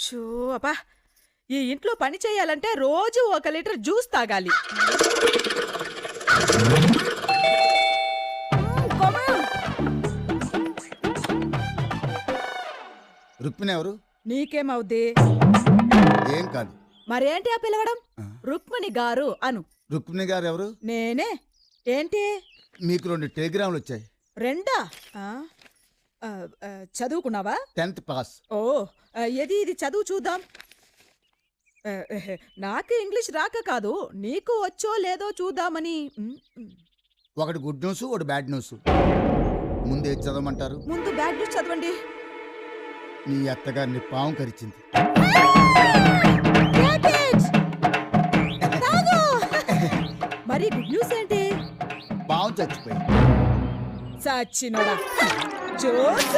Show అబ్బా, ఈ ఇంట్లో పని చేయాలంటే రోజు 1 లీటర్ జ్యూస్ తాగాలి. రుక్మిణి ఎవరు? నీకేమవుద్ది? ఏం కాదు. మరేంటి ఆ పిలవడం? రుక్మిణి గారు అను. రుక్మిణి గారు ఎవరు? నేనే. ఏంటి? మీకు 2 టెలిగ్రాములు వచ్చాయి. 2? చదువుకున్నావా? 10th pass. ఓ, ఇది చదువు చూద్దాం. నాకు ఇంగ్లీష్ రాక కాదు, నీకు వచ్చో లేదో చూద్దామని. ఒకటి గుడ్ న్యూస్, ఒకటి బ్యాడ్ న్యూస్. ముందే చదవమంటారు? ముందు బ్యాడ్ న్యూస్ చదవండి. నీ అత్తగారిని పాము కరిచింది. మరి గుడ్ న్యూస్ ఏంటి? పాము చచ్చిపోయింది. సచ్చినోడా జోస్.